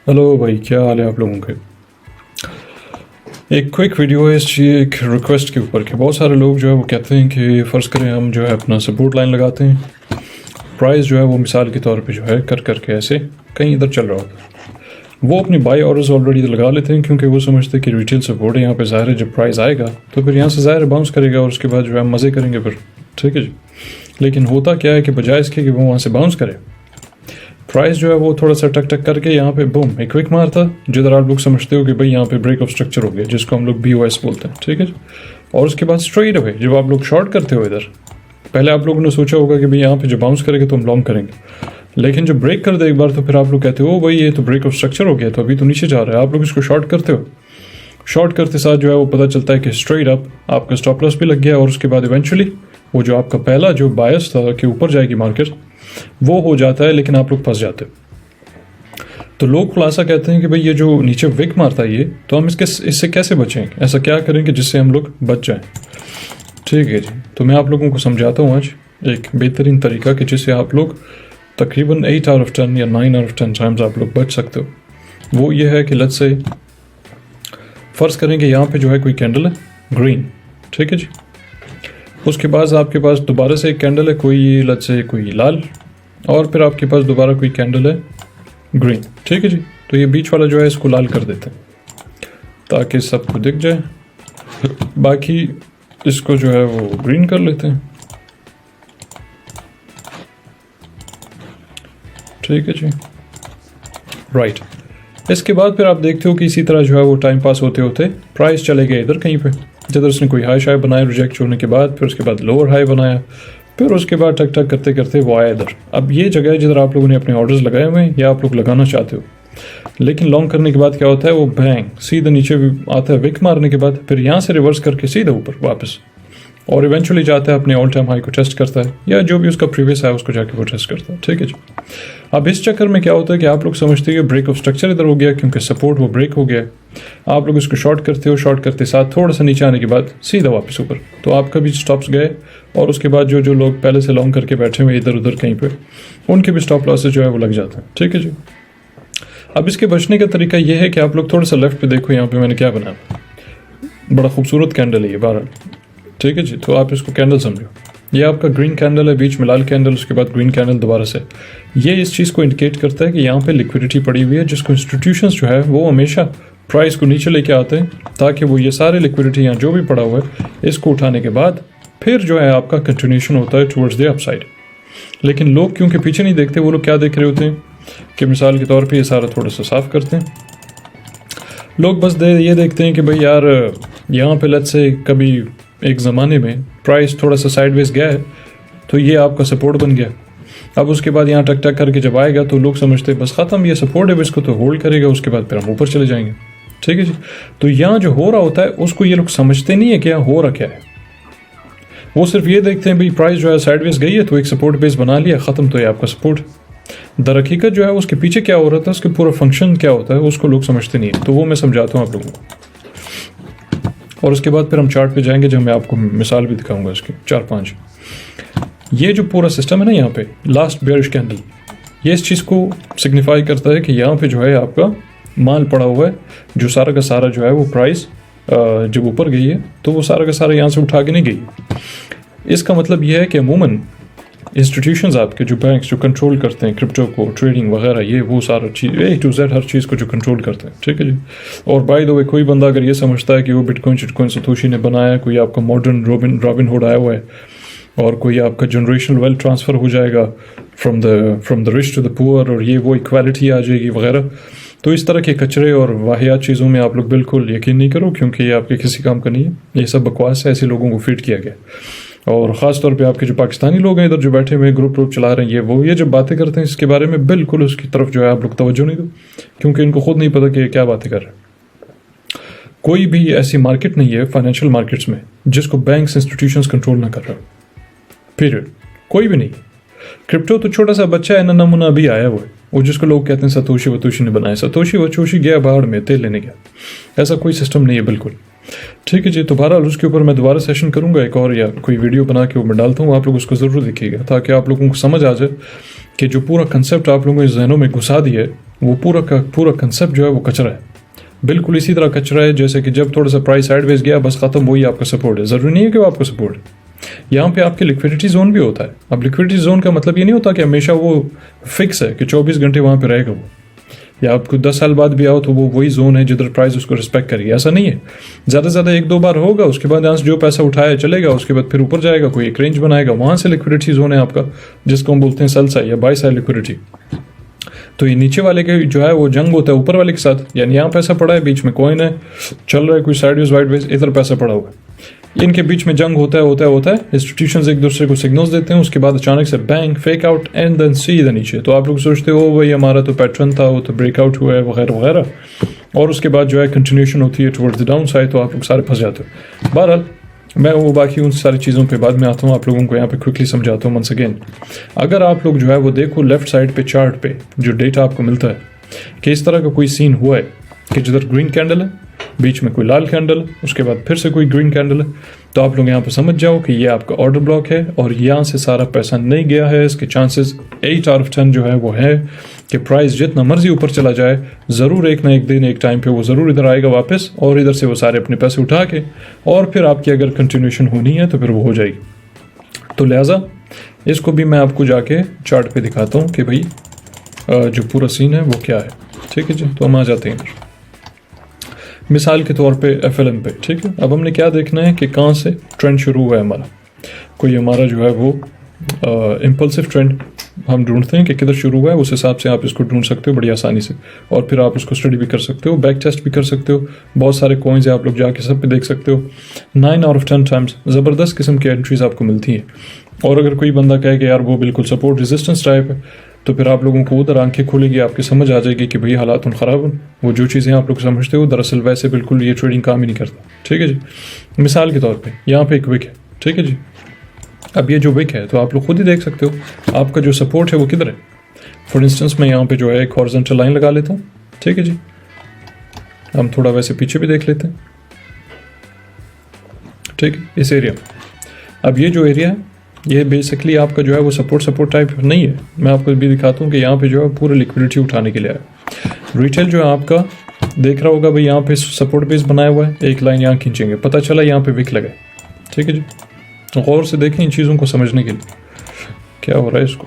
Hello भाई, क्या हाल है आप लोगों के। एक क्विक वीडियो है इस एक रिक्वेस्ट के ऊपर कि बहुत सारे लोग जो है वो कहते हैं कि फ़र्ज़ करें हम जो है अपना सपोर्ट लाइन लगाते हैं, प्राइस जो है वो मिसाल के तौर पे जो है कर करके ऐसे कहीं इधर चल रहा होता है। वो अपनी बाई ऑर्डर्स ऑलरेडी लगा लेते हैं क्योंकि वो समझते हैं कि रिटेल सपोर्ट है यहाँ पे, ज़ाहिर है जब प्राइस आएगा तो फिर यहाँ से ज़ाहिर बाउंस करेगा और उसके बाद जो है मज़े करेंगे फिर, ठीक है जी। लेकिन होता क्या है कि बजाय इसके कि वो वहाँ से बाउंस करे, प्राइस जो है वो थोड़ा सा टक टक करके यहाँ पे बूम एक क्विक मारता, जिधर आप लोग समझते हो कि भाई यहाँ पे ब्रेक ऑफ स्ट्रक्चर हो गया, जिसको हम लोग BOS बोलते हैं, ठीक है। और उसके बाद स्ट्रेट अवे जब आप लोग शॉर्ट करते हो इधर, पहले आप लोगों ने सोचा होगा कि भाई यहाँ पे जब बाउंस करेंगे तो हम लॉन्ग करेंगे, लेकिन जब ब्रेक कर दे एक बार तो फिर आप लोग कहते हो भाई ये तो ब्रेक ऑफ स्ट्रक्चर हो गया, तो अभी तो नीचे जा रहा है, आप लोग इसको शॉर्ट करते हो। शॉर्ट करते साथ जो है वो पता चलता है कि स्ट्रेट अप आपका स्टॉप लॉस भी लग गया और उसके बाद इवेंचुअली वो जो आपका पहला जो बायस था कि ऊपर जाएगी मार्केट वो हो जाता है, लेकिन आप लोग फंस जाते हो। तो लोग खुलासा कहते हैं कि भाई ये जो नीचे विक मारता है ये, तो हम इससे कैसे बचेंगे, ऐसा क्या करेंगे जिससे हम लोग बच जाएं। ठीक है जी, तो मैं आप लोगों को समझाता हूँ आज एक बेहतरीन तरीका कि जिससे आप लोग तकरीबन 8 आउट ऑफ 10 या 9 आउट ऑफ 10 टाइम्स आप लोग बच सकते हो। वो ये है कि लेट्स से फ़र्ज़ करें कि यहाँ पे जो है कोई कैंडल है ग्रीन, ठीक है जी। उसके बाद आपके पास दोबारा से एक कैंडल है कोई लेट्स से कोई लाल, और फिर आपके पास दोबारा कोई कैंडल है ग्रीन, ठीक है जी। तो ये बीच वाला जो है इसको लाल कर देते हैं ताकि सबको दिख जाए, बाकी इसको जो है वो ग्रीन कर लेते हैं, ठीक है जी, राइट। इसके बाद फिर आप देखते हो कि इसी तरह जो है वो टाइम पास होते होते प्राइस चले गए इधर कहीं पे, जिधर उसने कोई हाई शाई बनाया रिजेक्ट होने के बाद, फिर उसके बाद लोअर हाई बनाया, फिर उसके बाद टक टक करते करते वो आया इधर। अब ये जगह है जिधर आप लोगों ने अपने ऑर्डर्स लगाए हुए हैं या आप लोग लगाना चाहते हो, लेकिन लॉन्ग करने के बाद क्या होता है वो बैंग सीधा नीचे भी आता है विक मारने के बाद, फिर यहाँ से रिवर्स करके सीधा ऊपर वापस, और इवेंचुअली जाता है अपने ऑल टाइम हाई को टेस्ट करता है या जो भी उसका प्रीवियस है उसको जाके वो टेस्ट करता है, ठीक है जी। अब इस चक्कर में क्या होता है कि आप लोग समझते हैं कि ब्रेक ऑफ स्ट्रक्चर इधर हो गया क्योंकि सपोर्ट वो ब्रेक हो गया है, आप लोग इसको शॉर्ट करते हो, शॉर्ट करते साथ थोड़ा सा नीचे आने के बाद सीधा वापस ऊपर, तो आपका भी स्टॉप्स गए, और उसके बाद जो जो लोग पहले से लॉन्ग करके बैठे हुए इधर उधर कहीं पे, उनके भी स्टॉप लॉसेस जो है वो लग जाते हैं, ठीक है जी। अब इसके बचने का तरीका ये है कि आप लोग थोड़ा सा लेफ्ट पे देखो, यहाँ पे मैंने क्या बनाया, बड़ा खूबसूरत कैंडल है ये 12, ठीक है जी। तो आप इसको कैंडल समझो, ये आपका ग्रीन कैंडल है, बीच में लाल कैंडल, उसके बाद ग्रीन कैंडल दोबारा से, ये इस चीज़ को इंडिकेट करता है कि यहाँ पे लिक्विडिटी पड़ी हुई है, जिसको इंस्टीट्यूशंस जो है वो हमेशा प्राइस को नीचे लेके आते हैं ताकि वो ये सारे लिक्विडिटी यहाँ जो भी पड़ा हुआ है इसको उठाने के बाद फिर जो है आपका कंटिन्यूशन होता है टुवर्ड्स द अपसाइड। लेकिन लोग क्योंकि पीछे नहीं देखते, वो लोग क्या देख रहे होते हैं कि मिसाल के तौर पर ये सारा थोड़ा सा साफ करते हैं, लोग बस ये देखते हैं कि भाई यार यहाँ पे लेट्स से कभी एक ज़माने में प्राइस थोड़ा सा साइडवेज गया है तो ये आपका सपोर्ट बन गया, अब उसके बाद यहाँ टक टक करके जब आएगा तो लोग समझते हैं बस ख़त्म, ये सपोर्ट है, इसको तो होल्ड करेगा, उसके बाद फिर हम ऊपर चले जाएंगे, ठीक है जी। तो यहाँ जो हो रहा होता है उसको ये लोग समझते नहीं है कि यहाँ हो रहा क्या है, वो सिर्फ ये देखते हैं भाई प्राइस जो है साइडवेज गई है तो एक सपोर्ट बेस बना लिया, ख़त्म, तो ये आपका सपोर्ट। दरहकीकत जो है उसके पीछे क्या हो रहा था, उसके पूरा फंक्शन क्या होता है उसको लोग समझते नहीं है, तो वो मैं समझाता हूँ आप लोगों को, और उसके बाद फिर हम चार्ट पे जाएंगे जब मैं आपको मिसाल भी दिखाऊंगा इसकी 4-5। ये जो पूरा सिस्टम है ना यहाँ पे लास्ट बेयरिश कैंडल, ये इस चीज़ को सिग्निफाई करता है कि यहाँ पे जो है आपका माल पड़ा हुआ है, जो सारा का सारा जो है वो प्राइस जब ऊपर गई है तो वो सारा का सारा यहाँ से उठा के नहीं गई। इसका मतलब ये है कि अमूमन इंस्टीट्यूशंस आपके जो बैंक्स जो कंट्रोल करते हैं क्रिप्टो को, ट्रेडिंग वगैरह, ये वो सारा चीज़ A to Z हर चीज़ को जो कंट्रोल करते हैं, ठीक है जी। और बाय द वे कोई बंदा अगर ये समझता है कि वो बिटकॉइन शिटकॉइन सतोशी ने बनाया, कोई आपका मॉडर्न रॉबिन हुड आया हुआ है और कोई आपका जनरेशनल वेल्थ ट्रांसफ़र हो जाएगा from the rich to the poor, और ये वो इक्वालिटी आ जाएगी वगैरह, तो इस तरह के कचरे और वाहियात चीज़ों में आप लोग बिल्कुल यकीन नहीं करो क्योंकि ये आपके किसी काम का नहीं है, ये सब बकवास है, ऐसे लोगों को फीड किया गया। और ख़ास तौर पे आपके जो पाकिस्तानी लोग हैं इधर जो बैठे हुए ग्रुप चला रहे हैं, ये जब बातें करते हैं इसके बारे में बिल्कुल उसकी तरफ जो है आप लोग तवज्जो नहीं दो, क्योंकि इनको खुद नहीं पता कि क्या बातें कर रहे हैं। कोई भी ऐसी मार्केट नहीं है फाइनेंशियल मार्केट्स में जिसको बैंक्स इंस्टीट्यूशंस कंट्रोल ना कर रहे हो, पीरियड, कोई भी नहीं। क्रिप्टो तो छोटा सा बच्चा है ना, नमूना अभी आया हुआ है, वो जिसको लोग कहते हैं सतोशी वतोशी ने बनाया, सतोशी वतोशी गया बाहर में तेल लेने गया, ऐसा कोई सिस्टम नहीं है बिल्कुल, ठीक है जी। तो बहरहाल उसके ऊपर मैं दोबारा सेशन करूंगा एक और, या कोई वीडियो बना के वो मैं डालता हूँ, आप लोग उसको ज़रूर देखिएगा ताकि आप लोगों को समझ आ जाए कि जो पूरा कंसेप्ट आप लोगों के जहनों में घुसा दिया है वो पूरा का पूरा कंसेप्ट जो है वो कचरा है, बिल्कुल इसी तरह कचरा है जैसे कि जब थोड़ा सा प्राइस साइडवेज गया बस खत्म, वही आपका सपोर्ट है। ज़रूरी नहीं है कि वो आपका सपोर्ट है। यहाँ पे आपके लिक्विडिटी जोन भी होता है। अब लिक्विडिटी जोन का मतलब ये नहीं होता कि हमेशा वो फिक्स है कि 24 घंटे वहाँ पे रहेगा वो, या आपको 10 साल बाद भी आओ तो वो वही जोन है जिधर प्राइस उसको रिस्पेक्ट करेगी, ऐसा नहीं है। ज़्यादा से ज़्यादा 1-2 बार होगा, उसके बाद यहाँ से जो पैसा उठाया चलेगा, उसके बाद फिर ऊपर जाएगा, कोई एक रेंज बनाएगा, वहाँ से लिक्विडिटी जोन है आपका, जिसको हम बोलते हैं सेल साइड या बाय साइड लिक्विडिटी। तो ये नीचे वाले के जो है वो जंग होता है ऊपर वाले के साथ, यानी यहाँ पैसा पड़ा है, बीच में कॉइन है, चल रहा है कोई साइडवेज वाइडवेज, इधर पैसा पड़ा हुआ है, इनके बीच में जंग होता है। इंस्टीट्यूशंस एक दूसरे को सिग्नल्स देते हैं, उसके बाद अचानक से bank fake out and then सीधा नीचे। तो आप लोग सोचते हो भाई हमारा तो पैटर्न था, वो तो ब्रेकआउट हुआ है वगैरह वगैरह, और उसके बाद जो है कंटिन्यूशन होती है टुवर्ड्स द डाउन साइड, तो आप लोग सारे फंस जाते हो। बहरहाल मैं वो बाकी उन सारी चीज़ों पे बाद में आता हूँ, आप लोगों को यहाँ पे क्विकली समझाता हूँ। वंस अगेन अगर आप लोग जो है वो देखो लेफ्ट साइड पे चार्ट पे जो डेटा आपको मिलता है कि इस तरह का कोई सीन हुआ है कि जिधर ग्रीन कैंडल है, बीच में कोई लाल कैंडल, उसके बाद फिर से कोई ग्रीन कैंडल है, तो आप लोग यहाँ पे समझ जाओ कि ये आपका ऑर्डर ब्लॉक है और यहाँ से सारा पैसा नहीं गया है। इसके चांसेस 8 आउट ऑफ 10 जो है वो है कि प्राइस जितना मर्जी ऊपर चला जाए, ज़रूर एक ना एक दिन एक टाइम पे वो ज़रूर इधर आएगा वापस, और इधर से वो सारे अपने पैसे उठा के, और फिर आपकी अगर कंटिन्यूशन होनी है तो फिर वो हो जाएगी। तो लिहाजा इसको भी मैं आपको जाके चार्ट पे दिखाता हूँ कि भाई जो पूरा सीन है वो क्या है। ठीक है जी, तो हम आ जाते हैं इधर मिसाल के तौर पे FLM पे। ठीक है, अब हमने क्या देखना है कि कहाँ से ट्रेंड शुरू हुआ है हमारा, कोई हमारा जो है वो इम्पल्सिव ट्रेंड हम ढूंढते हैं कि किधर शुरू हुआ है, उस हिसाब से आप इसको ढूंढ सकते हो बड़ी आसानी से, और फिर आप उसको स्टडी भी कर सकते हो, बैक टेस्ट भी कर सकते हो। बहुत सारे कॉइन्स है, आप लोग जाके सब पे देख सकते हो। 9 आउट ऑफ 10 टाइम्स ज़बरदस्त किस्म की एंट्रीज आपको मिलती हैं। और अगर कोई बंदा कहे कि यार वो बिल्कुल सपोर्ट रेजिस्टेंस टाइप है, तो फिर आप लोगों को उधर आंखें खुलेगी, आपकी समझ आ जाएगी कि भाई हालात ख़राब हैं, वो जो चीज़ें आप लोग समझते हो दरअसल वैसे बिल्कुल ये ट्रेडिंग काम ही नहीं करता। ठीक है जी, मिसाल के तौर पे यहाँ पे एक विक है। ठीक है जी, अब ये जो विक है तो आप लोग खुद ही देख सकते हो आपका जो सपोर्ट है वो किधर है। फॉर इंस्टेंस मैं यहाँ पे जो है एक हॉरिजॉन्टल लाइन लगा लेता हूँ। ठीक है जी, हम थोड़ा वैसे पीछे भी देख लेते हैं। ठीक है, इस एरिया में अब ये जो एरिया है ये बेसिकली आपका जो है वो सपोर्ट टाइप नहीं है। मैं आपको भी दिखाता हूँ कि यहाँ पे जो है पूरा लिक्विडिटी उठाने के लिए है। रिटेल जो है आपका देख रहा होगा भाई यहाँ पे सपोर्ट बेस बनाया हुआ है, एक लाइन यहाँ खींचेंगे, पता चला यहाँ पे विक लगा। ठीक है जी, तो गौर से देखें इन चीज़ों को समझने के लिए क्या हो रहा है इसको।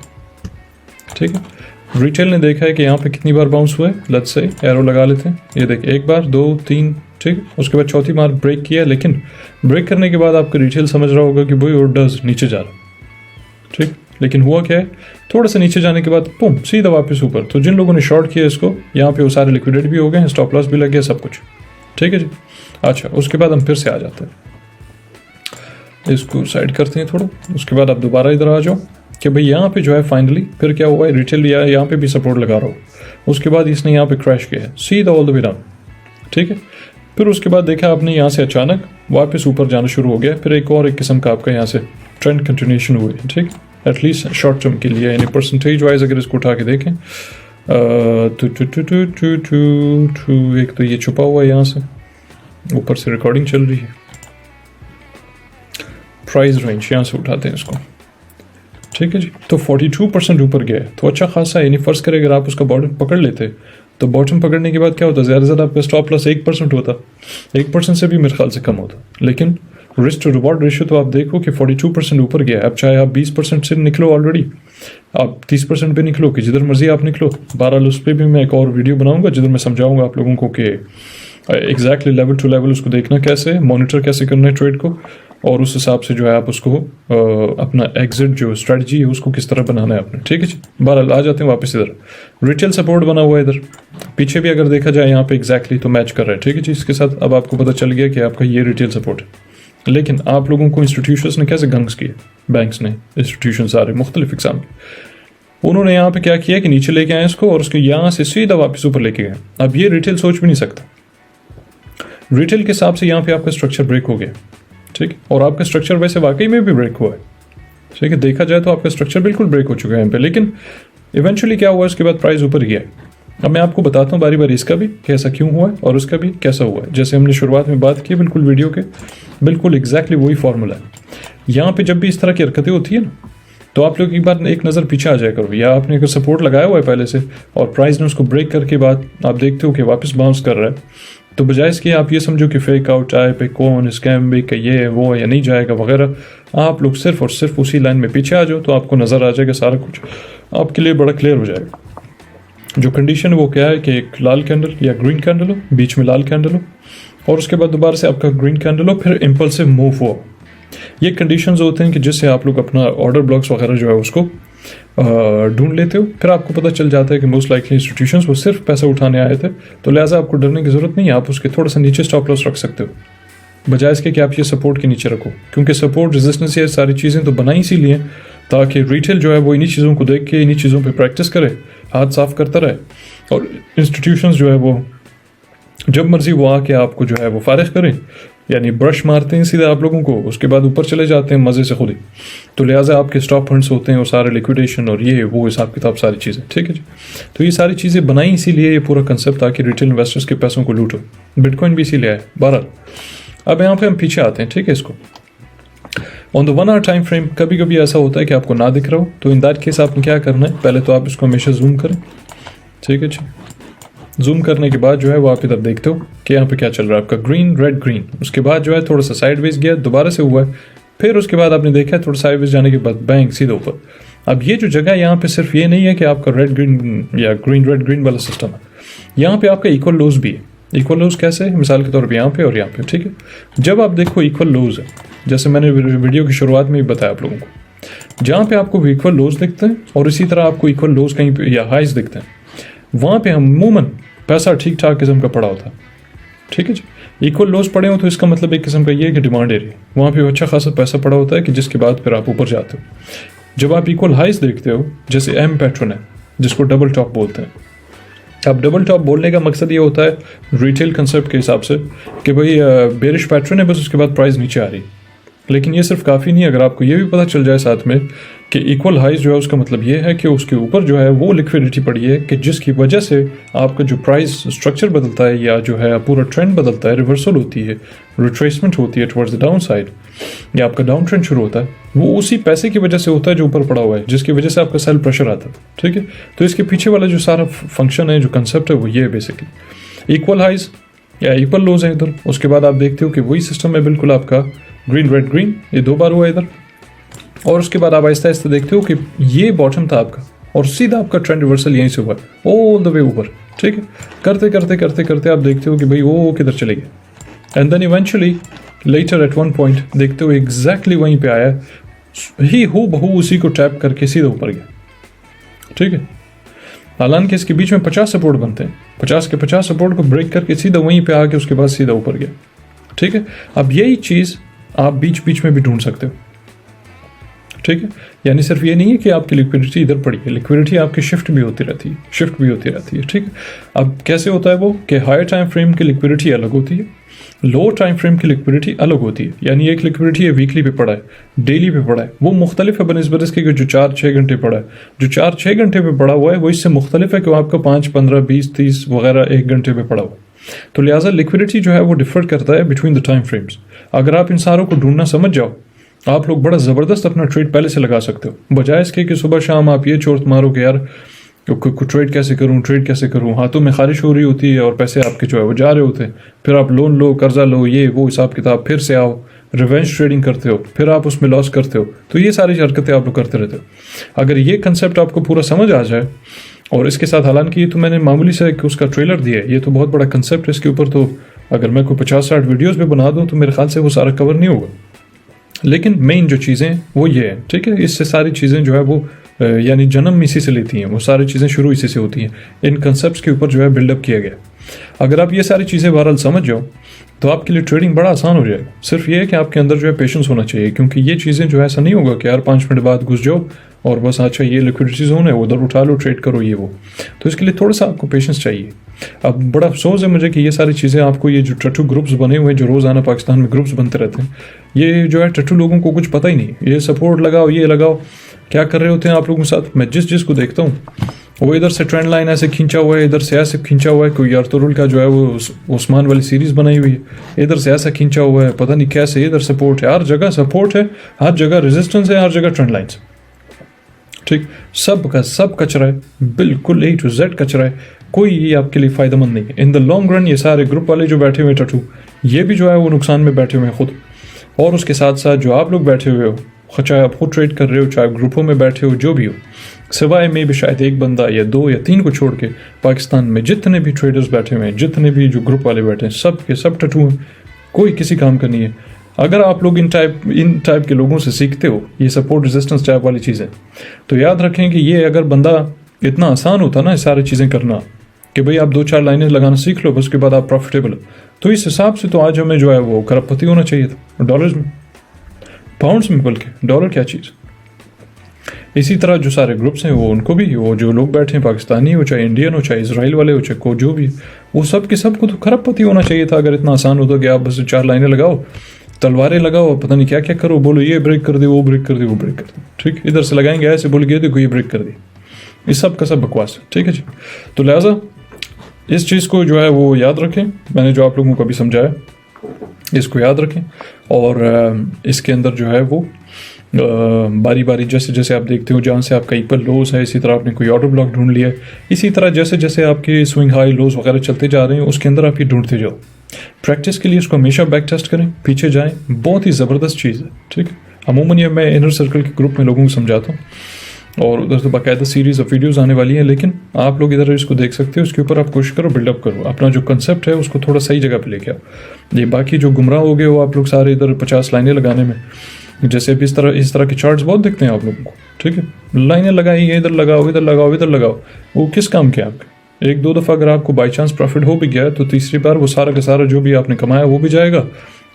ठीक है, रिटेल ने देखा है कि यहाँ पे कितनी बार बाउंस हुआ है, लेट्स से एरो लगा लेते हैं, ये देख 1 बार 2 3, ठीक, उसके बाद चौथी बार ब्रेक किया, लेकिन ब्रेक करने के बाद आपका रिटेल समझ रहा होगा कि भाई ऑर्डर्स नीचे जा रहा है। ठीक, लेकिन हुआ क्या है, थोड़ा सा नीचे जाने के बाद पुम सीधा वापस ऊपर। तो जिन लोगों ने शॉर्ट किया इसको, यहाँ पे वो सारे लिक्विडेट भी हो गए हैं, स्टॉप लॉस भी लग गया, सब कुछ। ठीक है जी, अच्छा उसके बाद हम फिर से आ जाते हैं, इसको साइड करते हैं थोड़ा, उसके बाद आप दोबारा इधर आ जाओ कि भाई यहाँ पे जो है फाइनली फिर क्या हुआ है, रिटेल यहाँ पे भी सपोर्ट लगा रहा हो, उसके बाद इसने यहाँ पे क्रैश किया है सीधा ऑल द वे डाउन। ठीक है, फिर उसके बाद देखा आपने यहाँ से अचानक वापस ऊपर जाना शुरू हो गया, फिर एक और एक किस्म का आपका यहाँ से ट्रेंड कंटिन्यूशन हुई है। ठीक, एटलीस्ट शॉर्ट टर्म के लिए, यानी परसेंटेज वाइज अगर इसको उठा के देखें एक तो ये छुपा हुआ है, यहाँ से ऊपर से रिकॉर्डिंग चल रही है, प्राइस रेंज यहाँ से उठाते हैं इसको। ठीक है जी, तो 42% ऊपर गया है, तो अच्छा खासा, यानी फर्ज करें अगर आप उसका बॉटम पकड़ लेते तो बॉटम पकड़ने के बाद क्या होता, ज़्यादा से ज़्यादा आपका स्टॉप लॉस 1% होता, 1% से भी मेरे ख्याल से कम होता, लेकिन रिस्क टू रिवॉर्ड रेशियो तो आप देखो कि 42% ऊपर गया है। अब चाहे आप 20% से निकलो ऑलरेडी, आप 30% पे निकलो, कि जिधर मर्जी आप निकलो। बहरहाल उस पर भी मैं एक और वीडियो बनाऊंगा जिधर मैं समझाऊंगा आप लोगों को कि एग्जैक्टली लेवल टू लेवल उसको देखना कैसे है, मॉनिटर कैसे करना है ट्रेड को, और उस हिसाब से जो है आप उसको अपना एग्जिट जो स्ट्रेटजी है उसको किस तरह बनाना है आपने। ठीक है जी, बहरहाल आ जाते हैं वापस इधर, रिटेल सपोर्ट बना हुआ है इधर, पीछे भी अगर देखा जाए यहाँ पे एग्जैक्टली तो मैच कर रहा है। ठीक है जी, इसके साथ अब आपको पता चल गया कि आपका ये रिटेल सपोर्ट है। लेकिन आप लोगों को इंस्टीट्यूशंस ने कैसे गंग्स किए, बैंक्स ने, इंस्टीट्यूशन सारे मुख्तलिफ एग्जाम, उन्होंने यहाँ पे क्या किया कि नीचे लेके आए इसको और उसको यहाँ से सीधा वापस ऊपर लेके गए। अब ये रिटेल सोच भी नहीं सकता, रिटेल के हिसाब से यहाँ पे आपका स्ट्रक्चर ब्रेक हो गया। ठीक, और आपका स्ट्रक्चर वैसे वाकई में भी ब्रेक हुआ है। ठीक है, देखा जाए तो आपका स्ट्रक्चर बिल्कुल ब्रेक हो चुका है यहाँ पे, लेकिन इवेंचुअली क्या हुआ, उसके बाद प्राइस ऊपर गया। अब मैं आपको बताता हूँ बारी बारी इसका भी कैसा क्यों हुआ है और उसका भी कैसा हुआ है। जैसे हमने शुरुआत में बात की बिल्कुल वीडियो के, बिल्कुल एग्जैक्टली वही फॉर्मूला है। यहाँ पे जब भी इस तरह की हरकतें होती है ना, तो आप लोग एक बार एक नज़र पीछे आ जाया करो, या आपने अगर सपोर्ट लगाया हुआ है पहले से और प्राइस ने उसको ब्रेक करके बाद आप देखते हो कि वापस बाउंस कर रहा है, तो बजाय इसके आप ये समझो कि फेक आउट आए पे कौन स्कैम भी कि ये है वो है या नहीं जाएगा वगैरह, आप लोग सिर्फ और सिर्फ उसी लाइन में पीछे आ जाओ, तो आपको नज़र आ जाएगा सारा कुछ आपके लिए बड़ा क्लियर हो जाएगा। जो कंडीशन वो क्या है कि एक लाल कैंडल या ग्रीन कैंडल हो, बीच में लाल कैंडल हो, और उसके बाद दोबारा से आपका ग्रीन कैंडल हो, फिर इम्पल्सिव मूव हो। ये कंडीशंस होते हैं कि जिससे आप लोग अपना ऑर्डर ब्लॉक्स वगैरह जो है उसको ढूंढ लेते हो। फिर आपको पता चल जाता है कि मोस्ट लाइकली इंस्टीट्यूशंस वो सिर्फ पैसा उठाने आए थे, तो लिहाजा आपको डरने की ज़रूरत नहीं है, आप उसके थोड़ा सा नीचे स्टॉप लॉस रख सकते हो, बजाय इसके कि आप ये सपोर्ट के नीचे रखो। क्योंकि सपोर्ट, रेजिस्टेंस, ये सारी चीज़ें तो बनाई इसीलिए ताकि रिटेल जो है वो इन्हीं चीज़ों को देख के इन्हीं चीज़ों पर प्रैक्टिस करे, हाथ साफ करता रहे, और इंस्टीट्यूशंस जो है वो जब मर्जी वो आके आपको जो है वो फारिग करें, यानी ब्रश मारते हैं सीधे आप लोगों को, उसके बाद ऊपर चले जाते हैं मज़े से खुद ही। तो लिहाजा आपके स्टॉप फंड्स होते हैं और सारे लिक्विडेशन और ये वो हिसाब किताब सारी चीज़ें, ठीक है जी। तो ये सारी चीज़ें बनाई इसीलिए, ये पूरा कंसेप्ट, ताकि रिटेल इन्वेस्टर्स के पैसों को लूटो। बिटकॉइन भी इसीलिए आए। बहरहाल अब यहाँ पे हम पीछे आते हैं, ठीक है। इसको on the 1 hour time frame कभी कभी ऐसा होता है कि आपको ना दिख रहा हो, तो इन दैट केस आपने क्या करना है, पहले तो आप इसको हमेशा जूम करें, ठीक है जी। जूम करने के बाद जो है वो आप इधर देखते हो कि यहाँ पे क्या चल रहा है, आपका ग्रीन रेड ग्रीन, उसके बाद जो है थोड़ा सा साइडवेज गया, दोबारा से हुआ है, फिर उसके बाद आपने देखा है थोड़ा साइडवेज जाने के बाद बैंक सीधे ऊपर। अब ये जो जगह यहाँ पे सिर्फ ये नहीं है कि आपका रेड ग्रीन या ग्रीन रेड ग्रीन वाला सिस्टम है, यहाँ पे आपका इक्वल लोज भी है। इक्वल लोज कैसे है, मिसाल के तौर पर यहाँ पे और यहाँ पे, ठीक है। जब आप देखो इक्वल लोज है, जैसे मैंने वीडियो की शुरुआत में ही बताया आप लोगों को, जहाँ पे आपको इक्वल लोज दिखते हैं और इसी तरह आपको इक्वल लोज कहीं पे या हाइज दिखते हैं, वहाँ पे अमूमन पैसा ठीक ठाक किस्म का पड़ा होता है, ठीक है जी। इक्वल लोज पड़े हो तो इसका मतलब एक किस्म का ये है कि डिमांड एरिया, वहाँ पे अच्छा खासा पैसा पड़ा होता है कि जिसके बाद फिर आप ऊपर जाते हो। जब आप इक्वल हाइज देखते हो, जैसे एम पैटर्न है जिसको डबल टॉप बोलते हैं, अब डबल टॉप बोलने का मकसद ये होता है रिटेल कंसेप्ट के हिसाब से कि भाई बेरिश पैटर्न है, बस उसके बाद प्राइस नीचे आ रही। लेकिन ये सिर्फ काफ़ी नहीं, अगर आपको ये भी पता चल जाए साथ में कि इक्वल हाइज जो है उसका मतलब ये है कि उसके ऊपर जो है वो लिक्विडिटी पड़ी है कि जिसकी वजह से आपका जो प्राइस स्ट्रक्चर बदलता है या जो है पूरा ट्रेंड बदलता है, रिवर्सल होती है, रिट्रेसमेंट होती है टुवर्ड्स द डाउन साइड, या आपका डाउन ट्रेंड शुरू होता है, वो उसी पैसे की वजह से होता है जो ऊपर पड़ा हुआ है, जिसकी वजह से आपका सेल प्रेशर आता है, ठीक है। तो इसके पीछे वाला जो सारा फंक्शन है, जो कंसेप्ट है, वो ये है बेसिकली इक्वल हाइज या इक्वल लोज है इधर। उसके बाद आप देखते हो कि वही सिस्टम है बिल्कुल आपका ग्रीन रेड ग्रीन, ये 2 बार हुआ इधर, और उसके बाद आप आहिस्ता आहिस्ता देखते हो कि ये बॉटम था आपका और सीधा आपका ट्रेंड रिवर्सल यहीं से हुआ ऑल द वे ऊपर, ठीक है। करते करते करते करते आप देखते हो कि भाई वो किधर चले गए, and then eventually later at one point देखते हो एग्जैक्टली वहीं पे आया ही, हू बहू उसी को टैप करके सीधा ऊपर गया, ठीक है। हालांकि इसके बीच में 50 सपोर्ट बनते हैं, 50 के 50 सपोर्ट को ब्रेक करके सीधा वहीं पे आके उसके बाद सीधा ऊपर गया, ठीक है। अब यही चीज़ आप बीच बीच में भी ढूंढ सकते हो, ठीक है। यानी सिर्फ ये नहीं है कि आपकी लिक्विडिटी इधर पड़ी है, लिक्विडिटी आपकी शिफ्ट भी होती रहती है, ठीक है। अब कैसे होता है वो कि हायर टाइम फ्रेम की लिक्विडिटी अलग होती है, लोअर टाइम फ्रेम की लिक्विडिटी अलग होती है। यानी एक लिक्विडिटी है वीकली पे पड़ा है, डेली पे पड़ा है, वो मुख्तलिफ है बनस्बत इसके जो 4-6 घंटे पड़ा है। जो 4-6 घंटे पे पड़ा हुआ है वो इससे मुख्तलिफ है कि वो आपका 5, 15, 20, 30 वगैरह 1 घंटे पे पड़ा हुआ है। तो लिहाजा लिक्विडिटी जो है वो डिफर करता है बिटवीन द टाइम फ्रेम्स। अगर आप इन सारों को ढूंढना समझ जाओ, आप लोग बड़ा ज़बरदस्त अपना ट्रेड पहले से लगा सकते हो, बजाय इसके कि सुबह शाम आप ये चोट मारो कि यार ट्रेड कैसे करूं, हाथों में खारिश हो रही होती है और पैसे आपके जो है वो जा रहे होते हैं, फिर आप लोन लो, कर्जा लो, ये वो हिसाब किताब, फिर से आओ रिवेंज ट्रेडिंग करते हो, फिर आप उसमें लॉस करते हो। तो ये सारी हरकतें आप लोग करते रहते हो। अगर ये कंसेप्ट आपको पूरा समझ आ जाए, और इसके साथ हालांकि ये तो मैंने मामूली से उसका ट्रेलर दिया है, ये तो बहुत बड़ा कंसेप्ट है, इसके ऊपर तो अगर मैं कोई 50-60 वीडियोस भी बना दूं तो मेरे ख्याल से वो सारा कवर नहीं होगा। लेकिन मेन जो चीज़ें वो ये है, ठीक है। इससे सारी चीज़ें जो है वो यानी जन्म इसी से लेती हैं, वो सारी चीज़ें शुरू इसी से होती हैं, इन कंसेप्ट्स के ऊपर जो है बिल्डअप किया गया। अगर आप ये सारी चीज़ें बहरहाल समझ जाओ तो आपके लिए ट्रेडिंग बड़ा आसान हो जाएगा। सिर्फ ये है कि आपके अंदर जो है पेशेंस होना चाहिए, क्योंकि ये चीज़ें जो है ऐसा नहीं होगा कि यार 5 मिनट बाद घुस जाओ और बस अच्छा ये लिक्विडिटी जोन है उधर उठा लो, ट्रेड करो, ये वो। तो इसके लिए थोड़ा सा आपको पेशेंस चाहिए। अब बड़ा अफसोस है मुझे कि ये सारी चीज़ें आपको, ये जो टट्टू ग्रुप्स बने हुए हैं जो रोज़ाना पाकिस्तान में ग्रुप्स बनते रहते हैं, ये जो है टट्टू लोगों को कुछ पता ही नहीं। ये सपोर्ट लगाओ, ये लगाओ, क्या कर रहे होते हैं आप लोगों के साथ। मैं जिसको देखता हूँ वो इधर से ट्रेंड लाइन ऐसे खींचा हुआ है, इधर से ऐसे खींचा हुआ है, कोई अर्तुगरुल का जो है वो उस्मान वाली सीरीज़ बनाई हुई है, इधर से ऐसा खींचा हुआ है, पता नहीं कैसे, इधर सपोर्ट है, हर जगह सपोर्ट है, हर जगह रेजिस्टेंस है, हर जगह ट्रेंड लाइन्स। ठीक, सब का सब कचरा है, बिल्कुल A to Z कचरा है, कोई ये आपके लिए फ़ायदेमंद नहीं है। इन द लॉन्ग रन ये सारे ग्रुप वाले जो बैठे हुए टटू, ये भी जो है वो नुकसान में बैठे हुए हैं खुद, और उसके साथ साथ जो आप लोग बैठे हुए हो, चाहे आप खुद ट्रेड कर रहे हो, चाहे आप ग्रुपों में बैठे हो, जो भी हो, सिवाय में भी शायद एक बंदा या 2 या 3 को छोड़ के पाकिस्तान में जितने भी ट्रेडर्स बैठे हुए हैं, जितने भी जो ग्रुप वाले बैठे हैं, सब के सब टटू हैं, कोई किसी काम का नहीं है। अगर आप लोग इन टाइप के लोगों से सीखते हो ये सपोर्ट रेजिस्टेंस टाइप वाली चीज़ें, तो याद रखें कि ये अगर बंदा इतना आसान होता ना ये सारी चीज़ें करना, कि भाई आप 2-4 लाइनें लगाना सीख लो, उसके बाद आप प्रॉफिटेबल हो, तो इस हिसाब से तो आज हमें जो है वो खरबपति होना चाहिए था, डॉलर्स में, पाउंड्स में, बल्कि डॉलर क्या चीज़। इसी तरह जो सारे ग्रुप्स हैं वो उनको भी, वो जो लोग बैठे हैं पाकिस्तानी हो, चाहे इंडियन हो, चाहे इसराइल वाले हो, चाहे को जो भी, वो सब के सब को तो खरबपति होना चाहिए था। अगर इतना आसान होता कि आप बस 4 लाइनें लगाओ, तलवारें लगाओ, पता नहीं क्या क्या करो, बोलो ये ब्रेक कर दे, वो ब्रेक कर दे, वो ब्रेक कर दे, ठीक, इधर से लगाएंगे ऐसे, बोल गए देखो ये ब्रेक कर दी, इस सब का सब बकवास है, ठीक है जी। तो लिहाजा इस चीज़ को जो है वो याद रखें, मैंने जो आप लोगों को अभी समझाया इसको याद रखें, और इसके अंदर जो है वो बारी बारी जैसे जैसे आप देखते हो जहाँ से आपका इक्वल लोज है, इसी तरह आपने कोई ऑर्डर ब्लॉक ढूंढ लिया है, इसी तरह जैसे जैसे आपके स्विंग हाई लोज वगैरह चलते जा रहे हैं उसके अंदर आप ये ढूंढते जाओ। प्रैक्टिस के लिए इसको हमेशा बैक टेस्ट करें, पीछे जाएं, बहुत ही ज़बरदस्त चीज़ है, ठीक है। अमूमन ये मैं इनर सर्कल के ग्रुप में लोगों को समझाता हूँ, और उधर तो बाकायदा सीरीज़ ऑफ वीडियोज़ आने वाली हैं, लेकिन आप लोग इधर इसको देख सकते हो, उसके ऊपर आप कोशिश करो, बिल्डअप करो, अपना जो कंसेप्ट है उसको थोड़ा सही जगह पे लेके आओ। ये बाकी जो गुमराह हो गए वो आप लोग सारे इधर 50 लाइनें लगाने में, जैसे अभी इस तरह के चार्ट्स बहुत दिखते हैं आप लोगों को, ठीक है, लाइनें लगाई है, इधर लगाओ, इधर लगाओ, इधर लगाओ, वो किस काम के आपके। 1-2 दफ़ा अगर आपको बाई चांस प्रॉफिट हो भी गया है तो तीसरी बार वो सारा का सारा जो भी आपने कमाया वो भी जाएगा,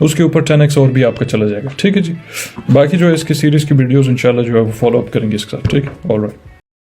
उसके ऊपर 10x और भी आपका चला जाएगा, ठीक है जी। बाकी जो है इसकी सीरीज़ की वीडियोज़ इंशाल्लाह जो है वो फॉलो अप करेंगे इसके साथ, ठीक है, ऑलराइट।